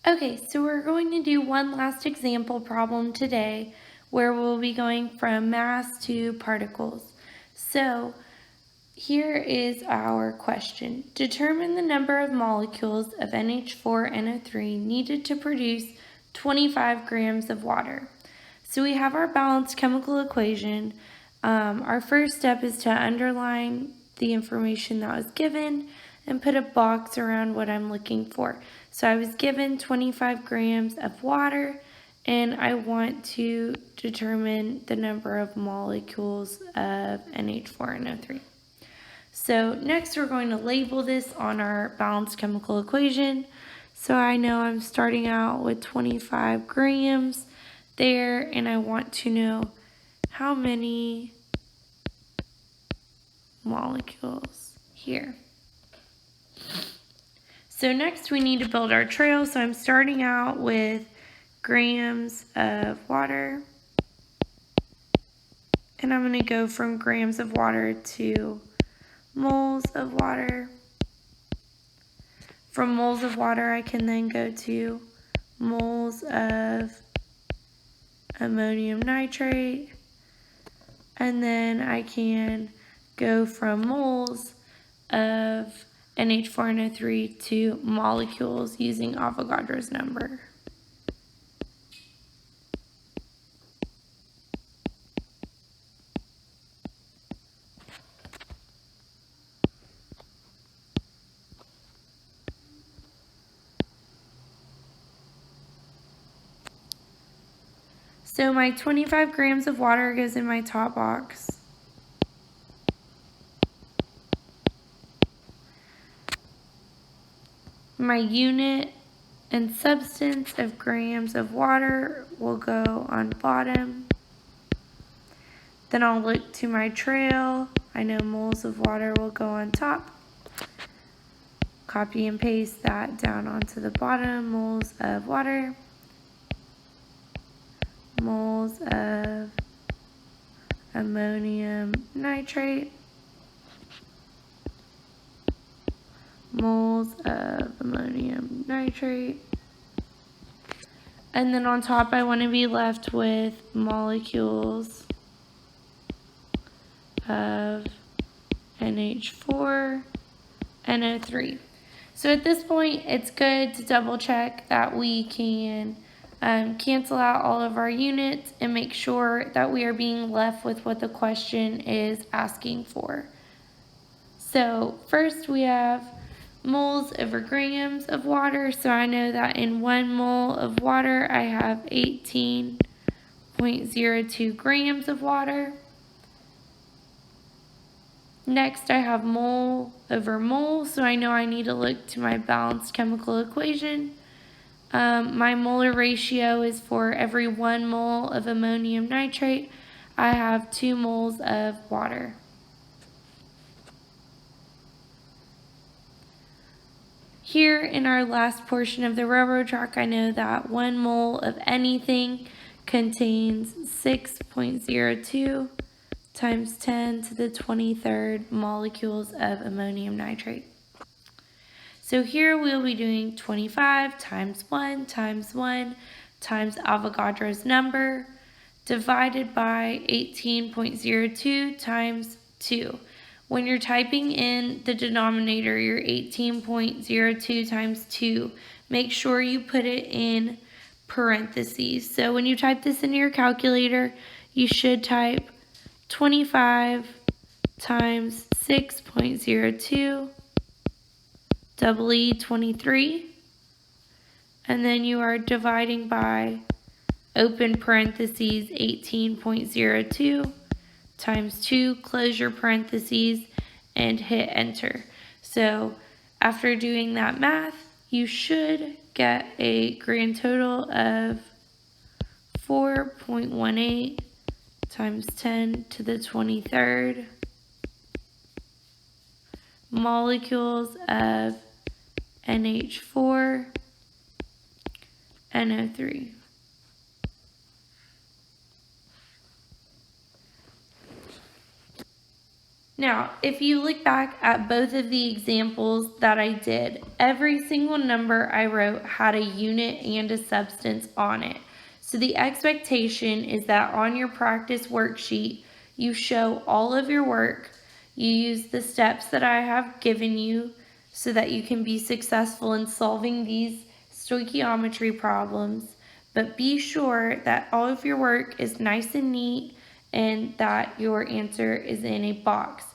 Okay, so we're going to do one last example problem today where we'll be going from mass to particles. So here is our question. Determine the number of molecules of NH4NO3 needed to produce 25 grams of water. So we have our balanced chemical equation. Our first step is to underline the information that was given and put a box around what I'm looking for. So I was given 25 grams of water and I want to determine the number of molecules of NH4NO3. So next we're going to label this on our balanced chemical equation. So I know I'm starting out with 25 grams there and I want to know how many molecules here. So next we need to build our trail. So I'm starting out with grams of water. And I'm going to go from grams of water to moles of water. From moles of water I can then go to moles of ammonium nitrate. And then I can go from moles of NH4NO3 to molecules using Avogadro's number. So my 25 grams of water goes in my top box. My unit and substance of grams of water will go on bottom. Then I'll look to my trail. I know moles of water will go on top. Copy and paste that down onto the bottom. Moles of water. Moles of ammonium nitrate. Moles of ammonium nitrate. And then on top I want to be left with molecules of NH4NO3. So at this point it's good to double check that we can cancel out all of our units and make sure that we are being left with what the question is asking for. So first we have moles over grams of water. So I know that in 1 mole of water I have 18.02 grams of water. Next I have mole over mole, so I know I need to look to my balanced chemical equation. My molar ratio is for every 1 mole of ammonium nitrate, I have 2 moles of water. Here in our last portion of the railroad track, I know that 1 mole of anything contains 6.02 times 10 to the 23rd molecules of ammonium nitrate. So here we'll be doing 25 times 1 times Avogadro's number divided by 18.02 times 2. When you're typing in the denominator, your 18.02 times 2, make sure you put it in parentheses. So when you type this into your calculator, you should type 25 times 6.02, double E 23, and then you are dividing by open parentheses 18.02 times 2, close your parentheses, and hit enter. So after doing that math, you should get a grand total of 4.18 times 10 to the 23rd molecules of NH4NO3. Now, if you look back at both of the examples that I did, every single number I wrote had a unit and a substance on it. So the expectation is that on your practice worksheet, you show all of your work, you use the steps that I have given you so that you can be successful in solving these stoichiometry problems, but be sure that all of your work is nice and neat and that your answer is in a box.